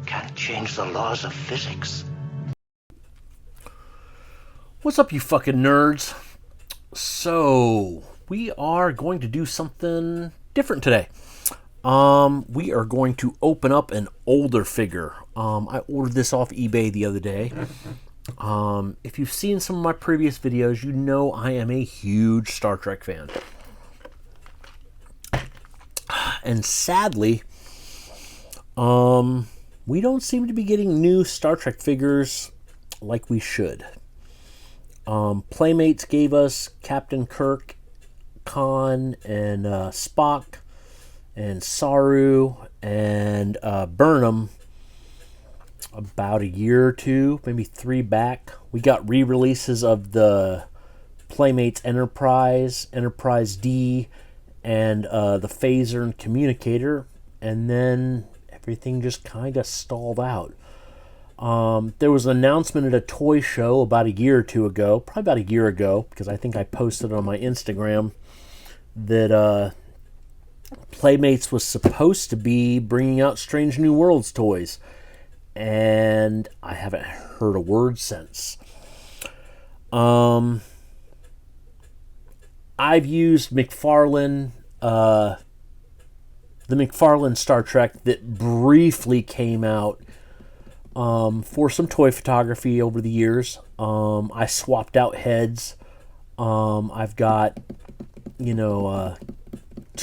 can't change the laws of physics. What's up, you fucking nerds? So, we are going to do something different today. We are going to open up an older figure. I ordered this off eBay the other day. If you've seen some of my previous videos, you know I am a huge Star Trek fan. And sadly, we don't seem to be getting new Star Trek figures like we should. Playmates gave us Captain Kirk, Khan, and Spock, and Saru, and Burnham about a year or two, maybe 3 back. We got re-releases of the Playmates Enterprise, Enterprise D, and the Phaser and Communicator, and then everything just kind of stalled out. There was an announcement at a toy show about a year or two ago, probably about a year ago, because I think I posted on my Instagram, that Playmates was supposed to be bringing out Strange New Worlds toys, and I haven't heard a word since. I've used McFarlane, the McFarlane Star Trek that briefly came out for some toy photography over the years. I swapped out heads. I've got, 2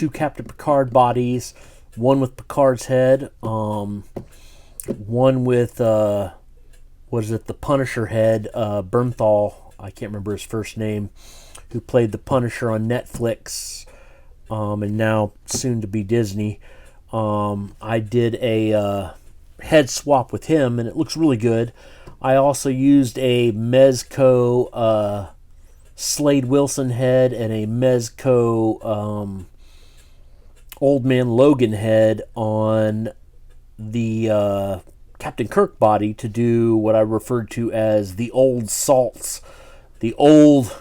Captain Picard bodies, one with Picard's head, one with, the Punisher head, Bernthal, I can't remember his first name, who played the Punisher on Netflix, and now soon to be Disney. I did a head swap with him, and it looks really good. I also used a Mezco Slade Wilson head and a Mezco Old Man Logan head on the Captain Kirk body to do what I referred to as the old salts, the old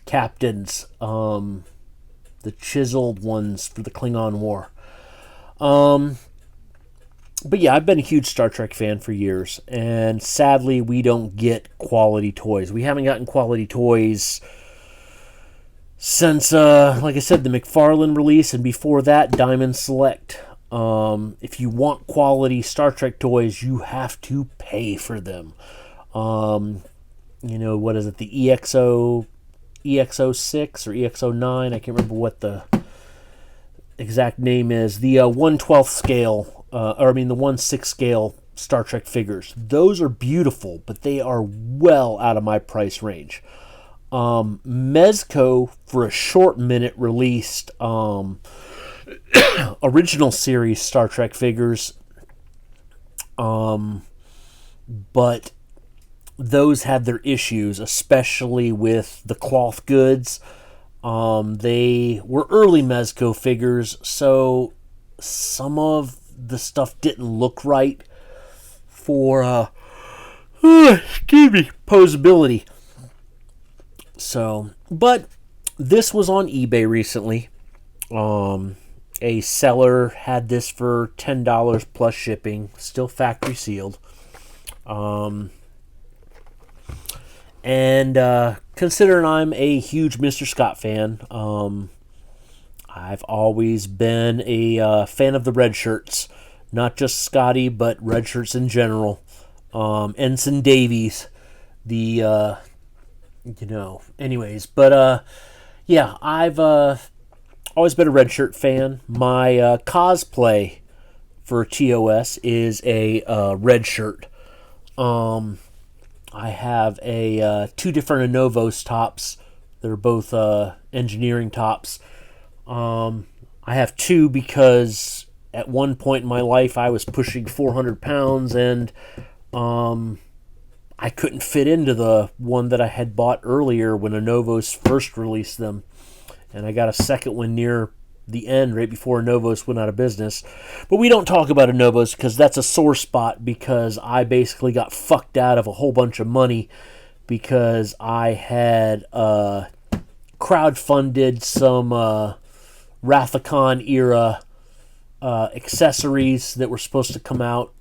captains, the chiseled ones for the Klingon War. But yeah, I've been a huge Star Trek fan for years, and sadly we don't get quality toys. We haven't gotten quality toys since, like I said, the McFarlane release, and before that, Diamond Select. If you want quality Star Trek toys, you have to pay for them. What is it, the EXO6 or EXO9? I can't remember what the exact name is. The 1/12 scale, the 1/6 scale Star Trek figures. Those are beautiful, but they are well out of my price range. Mezco, for a short minute, released original series Star Trek figures, but those had their issues, especially with the cloth goods. They were early Mezco figures, so some of the stuff didn't look right for posability. So, but this was on eBay recently. A seller had this for $10 plus shipping, still factory sealed. And considering I'm a huge Mr. Scott fan, I've always been a fan of the red shirts, not just Scotty, but red shirts in general. Ensign Davies, anyways, but yeah, I've always been a red shirt fan. My cosplay for TOS is a red shirt. I have 2 different Anovos tops. They're both engineering tops. I have 2 because at one point in my life I was pushing 400 pounds and I couldn't fit into the one that I had bought earlier when Anovos first released them. And I got a second one near the end, right before Anovos went out of business. But we don't talk about Anovos because that's a sore spot, because I basically got fucked out of a whole bunch of money because I had crowdfunded some Rathacon era accessories that were supposed to come out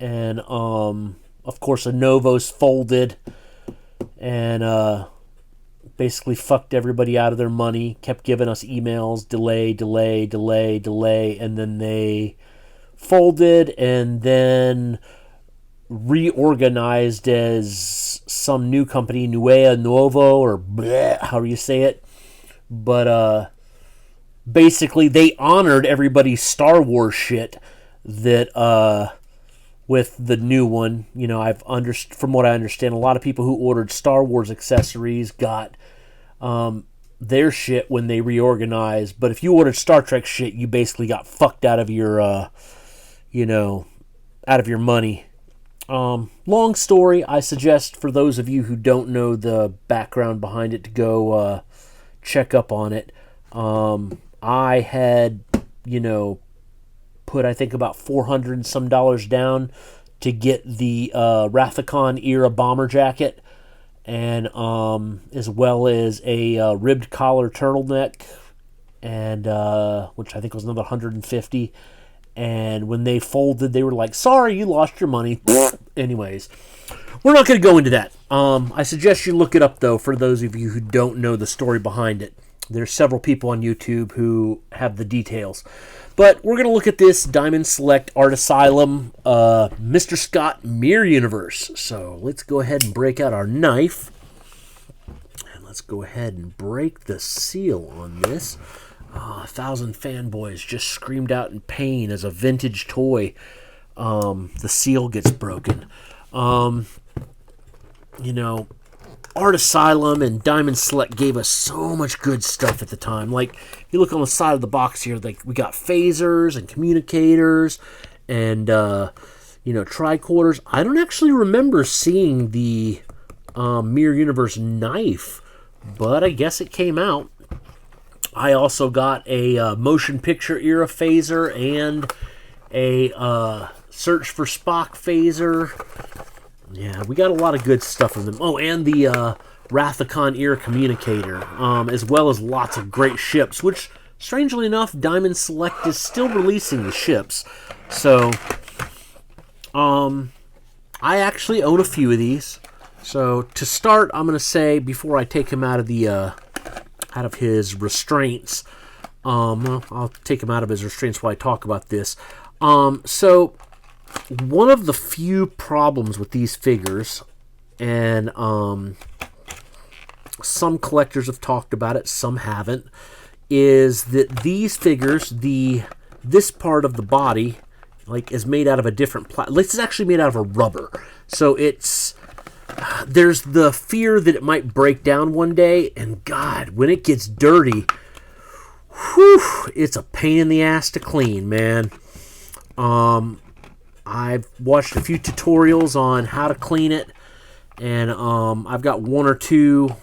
and of course Lenovo's folded, and basically fucked everybody out of their money, kept giving us emails, delay, and then they folded and then reorganized as some new company, Nuevo, or bleh, however you say it. But basically they honored everybody's Star Wars shit that with the new one. You know, from what I understand, a lot of people who ordered Star Wars accessories got their shit when they reorganized. But if you ordered Star Trek shit, you basically got fucked out of your, out of your money. Long story. I suggest for those of you who don't know the background behind it to go check up on it. I had, put I think about $400 and some down to get the Rathacon era bomber jacket, and as well as a ribbed collar turtleneck, and which I think was another $150. And when they folded, they were like, "Sorry, you lost your money." Anyways, we're not going to go into that. I suggest you look it up, though, for those of you who don't know the story behind it. There's several people on YouTube who have the details. But we're going to look at this Diamond Select Art Asylum Mr. Scott Mirror Universe. So let's go ahead and break out our knife. And let's go ahead and break the seal on this. 1,000 fanboys just screamed out in pain as a vintage toy. The seal gets broken. Art Asylum and Diamond Select gave us so much good stuff at the time. Like, you look on the side of the box here, like, we got phasers and communicators and, tricorders. I don't actually remember seeing the Mirror Universe knife, but I guess it came out. I also got a motion picture era phaser and a Search for Spock phaser. Yeah, we got a lot of good stuff from them. Oh, and the Rathacon era communicator, as well as lots of great ships, which, strangely enough, Diamond Select is still releasing the ships. So, I actually own a few of these. So, to start, I'm going to say, before I take him out of the out of his restraints, I'll take him out of his restraints while I talk about this. So, one of the few problems with these figures, and some collectors have talked about it, some haven't, is that these figures, this part of the body, is made out of a different it's actually made out of a rubber. So there's the fear that it might break down one day, and God, when it gets dirty, it's a pain in the ass to clean, man. I've watched a few tutorials on how to clean it, and I've got one or two,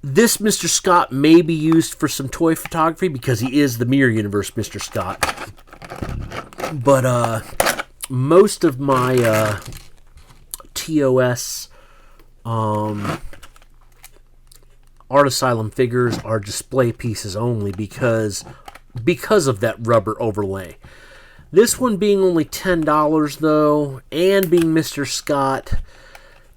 this Mr. Scott may be used for some toy photography because he is the Mirror Universe Mr. Scott. But most of my TOS Art Asylum figures are display pieces only because of that rubber overlay. This one being only $10, though, and being Mr. Scott,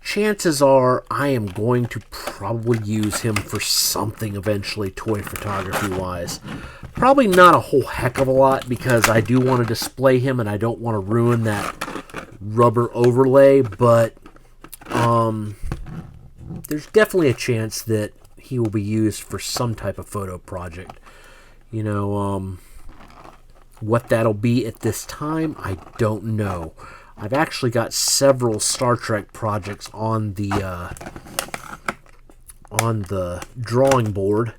chances are I am going to probably use him for something eventually, toy photography-wise. Probably not a whole heck of a lot, because I do want to display him, and I don't want to ruin that rubber overlay, but there's definitely a chance that he will be used for some type of photo project. What that'll be at this time, I don't know. I've actually got several Star Trek projects on the drawing board.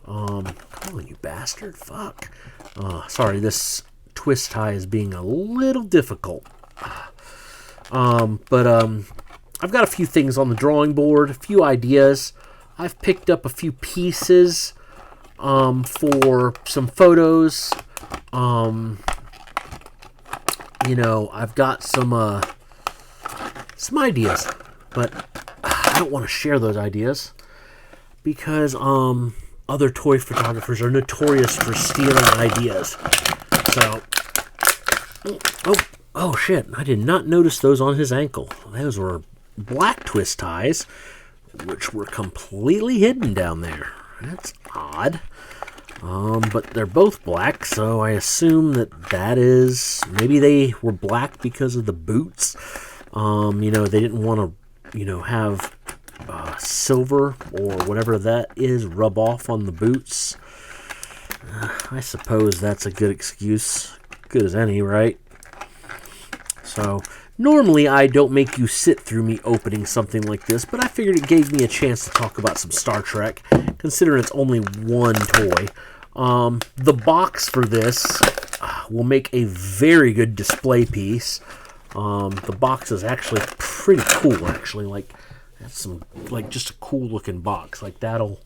Come on, you bastard! Fuck. Sorry, this twist tie is being a little difficult. But I've got a few things on the drawing board, a few ideas. I've picked up a few pieces for some photos. I've got some ideas, but I don't want to share those ideas because other toy photographers are notorious for stealing ideas. So Oh shit, I did not notice those on his ankle. Those were black twist ties, which were completely hidden down there. That's odd. But they're both black, so I assume that is... Maybe they were black because of the boots. They didn't want to, have silver or whatever that is rub off on the boots. I suppose that's a good excuse. Good as any, right? So, normally I don't make you sit through me opening something like this, but I figured it gave me a chance to talk about some Star Trek, considering it's only one toy. The box for this will make a very good display piece. The box is actually pretty cool, actually. That's just a cool looking box. That'll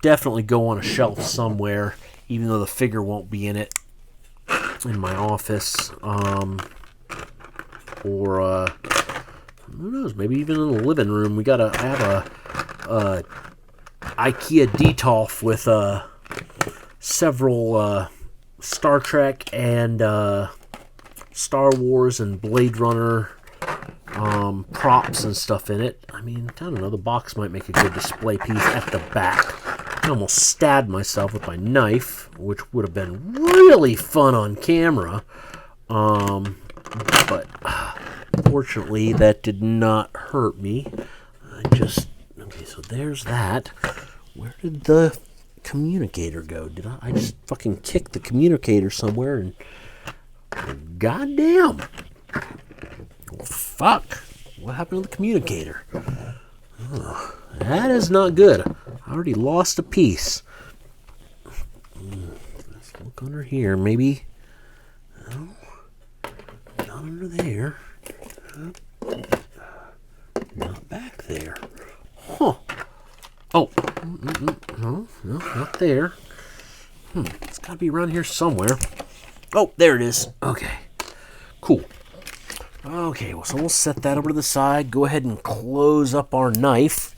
definitely go on a shelf somewhere, even though the figure won't be in it in my office. Or who knows, maybe even in the living room. I have a IKEA detolf with several Star Trek and Star Wars and Blade Runner props and stuff in it. I don't know, the box might make a good display piece at the back. I almost stabbed myself with my knife, which would have been really fun on camera. But fortunately, that did not hurt me. Okay, so there's that. Where did the communicator go? Did I just fucking kick the communicator somewhere and... Goddamn! Oh, fuck! What happened to the communicator? Oh, that is not good. I already lost a piece. Let's look under here. Maybe... No. Not under there. Not back there. Huh. Oh. No, not there. It's got to be around here somewhere. Oh, there it is. Okay. Cool. Okay, so we'll set that over to the side. Go ahead and close up our knife.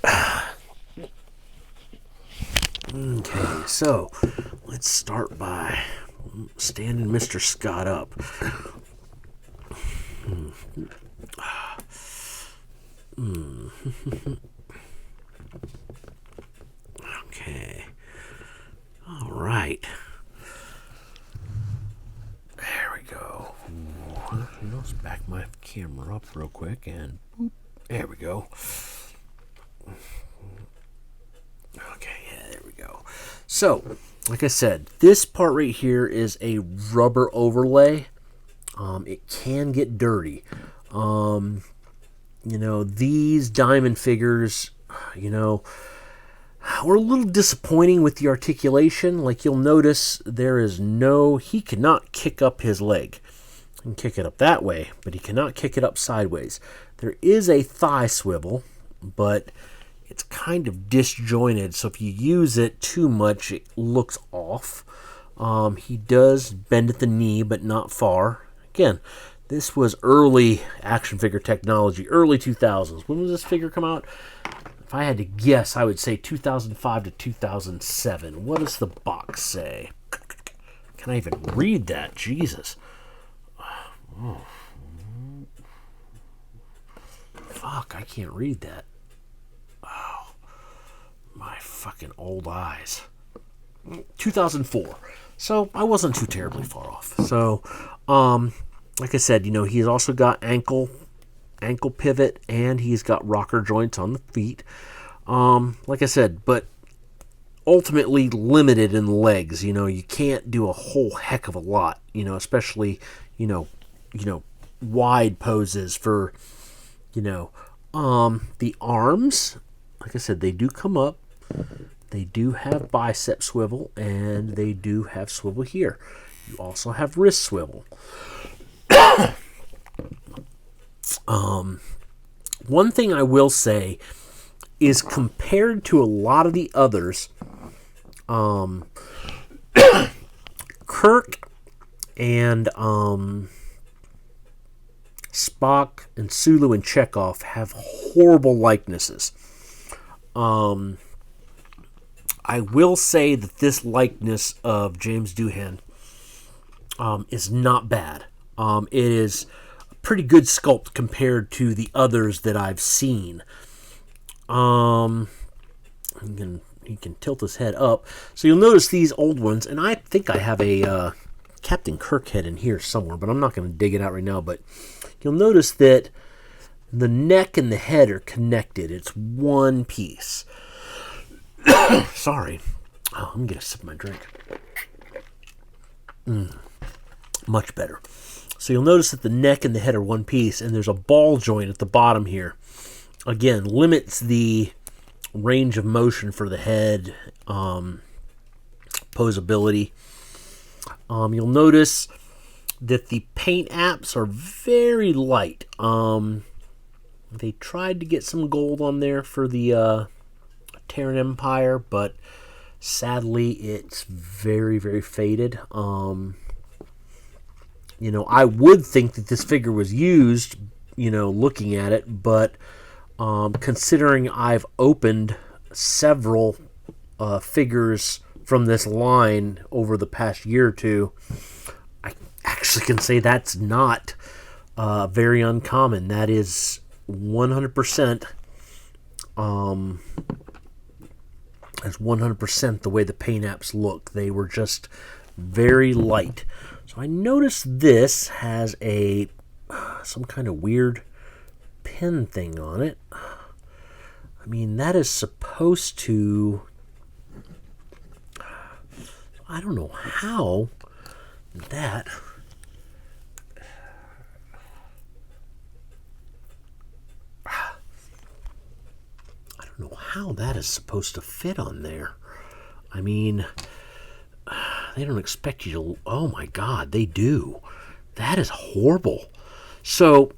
Okay, so let's start by standing Mr. Scott up. Okay. All right. There we go. Let's back my camera up real quick and boop. There we go. Okay, yeah, there we go. So, like I said, this part right here is a rubber overlay. It can get dirty. These diamond figures, were a little disappointing with the articulation. You'll notice he cannot kick up his leg. He can kick it up that way, but he cannot kick it up sideways. There is a thigh swivel, but it's kind of disjointed, so if you use it too much, it looks off. He does bend at the knee, but not far. Again, this was early action figure technology, early 2000s. When was this figure come out? If I had to guess, I would say 2005 to 2007. What does the box say? Can I even read that? Jesus. Oh. Fuck, I can't read that. Oh, my fucking old eyes. 2004. So I wasn't too terribly far off. So, like I said, he's also got ankle pivot, and he's got rocker joints on the feet. Like I said, but ultimately limited in the legs. You can't do a whole heck of a lot, especially, wide poses for, the arms. Like I said, they do come up. They do have bicep swivel, and they do have swivel here. You also have wrist swivel. One thing I will say is, compared to a lot of the others, Kirk and Spock and Sulu and Chekhov have horrible likenesses. I will say that this likeness of James Doohan is not bad. It is a pretty good sculpt compared to the others that I've seen. You can tilt his head up. So you'll notice these old ones, and I think I have a Captain Kirk head in here somewhere, but I'm not going to dig it out right now. But you'll notice that the neck and the head are connected. It's one piece. Sorry. Oh, I'm going to get a sip of my drink. Much better. So you'll notice that the neck and the head are one piece, and there's a ball joint at the bottom here. Again, limits the range of motion for the head, posability. You'll notice that the paint apps are very light. They tried to get some gold on there for the Terran Empire, but sadly it's very, very faded. I would think that this figure was used, looking at it, but considering I've opened several figures from this line over the past year or two, I actually can say that's not very uncommon. That is 100%. That's 100% the way the paint apps look. They were just very light. So I noticed this has some kind of weird pin thing on it. I mean, that is supposed to... I don't know how that... I don't know how that is supposed to fit on there. I mean, they don't expect you to... Oh my God, they do. That is horrible. So...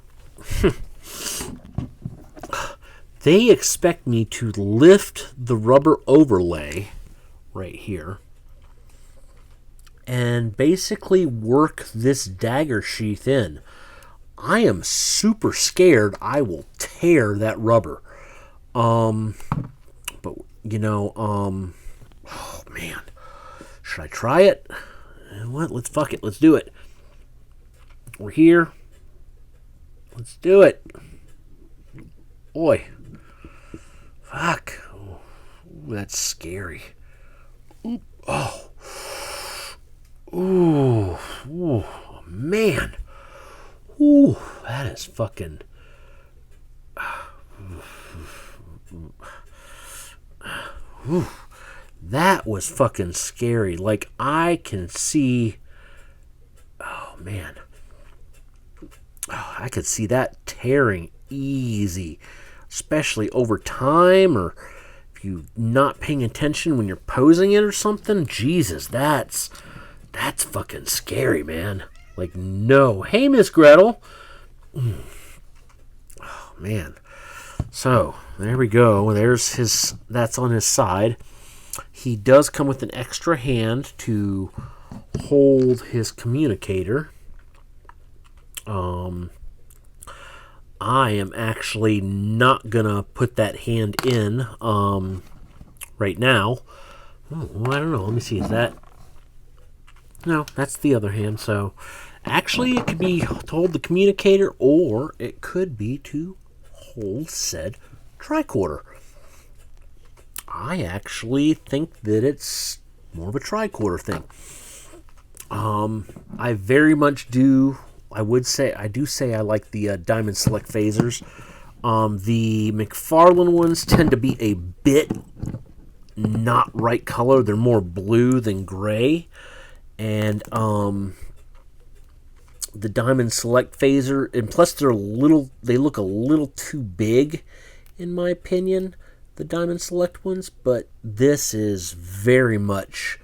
They expect me to lift the rubber overlay right here and basically work this dagger sheath in. I am super scared I will tear that rubber. Oh man. Should I try it? What? Let's fuck it. Let's do it. We're here. Let's do it. Boy. Fuck. Ooh, that's scary. Ooh. Oh. Ooh. Ooh. Man. Ooh. That is fucking... Ooh. That was fucking scary. Like, I can see... Oh, man. Oh, I could see that tearing easy. Especially over time, or if you're not paying attention when you're posing it or something. Jesus, that's fucking scary, man. Like, no. Hey, Miss Gretel. Oh, man. So, there we go. There's his... That's on his side. He does come with an extra hand to hold his communicator. I am actually not gonna put that hand in right now. Oh, I don't know. Let me see. Is that... No, that's the other hand. So, actually, it could be to hold the communicator, or it could be to hold said tricorder. I actually think that it's more of a tricorder thing. I very much do... I do say I like the Diamond Select phasers. The McFarlane ones tend to be a bit not right color. They're more blue than gray. And the Diamond Select phaser, and plus they look a little too big, in my opinion, the Diamond Select ones. But this is very much,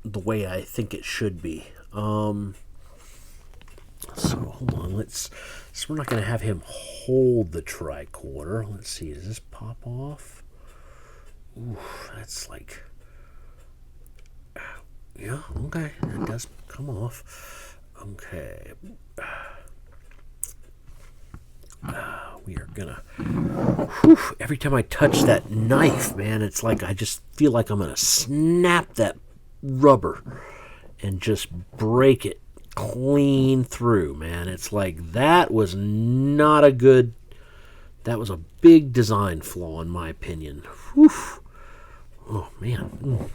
the way I think it should be. So hold on, so we're not going to have him hold the tricorder. Let's see, does this pop off? Ooh, that's like... Yeah, okay, that does come off. Okay. We are gonna... Whew, every time I touch that knife, man, it's like I just feel like I'm gonna snap that rubber. and just break it clean through, man. It's like that was not a good, that was a big design flaw in my opinion. Whew. Oh man.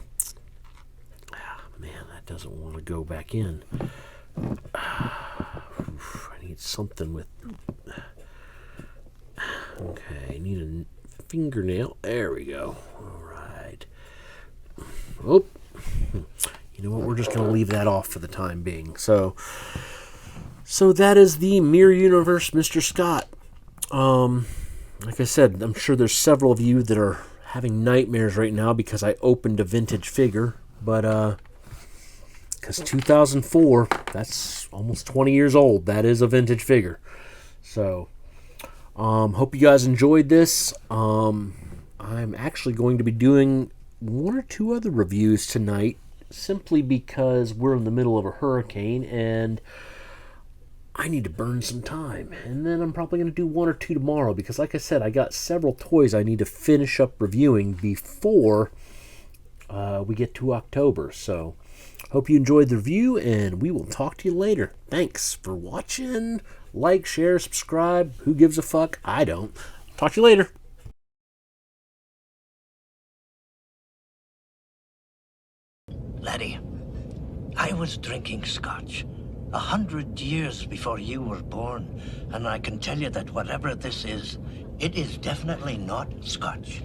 Man, that doesn't want to go back in. I need something with, okay, I need a fingernail. There we go. All right. Oh, you know what? We're just going to leave that off for the time being. So that is the Mirror Universe Mr. Scott. Like I said, I'm sure there's several of you that are having nightmares right now because I opened a vintage figure. But, because 2004, that's almost 20 years old. That is a vintage figure. So, hope you guys enjoyed this. I'm actually going to be doing one or two other reviews tonight, simply because we're in the middle of a hurricane and I need to burn some time. And then I'm probably going to do one or two tomorrow because, like I said, I got several toys I need to finish up reviewing before we get to October. So, hope you enjoyed the review, and we will talk to you later. Thanks for watching. Like, share, subscribe. Who gives a fuck? I don't. Talk to you later. Laddie, I was drinking scotch 100 years before you were born, and I can tell you that whatever this is, it is definitely not scotch.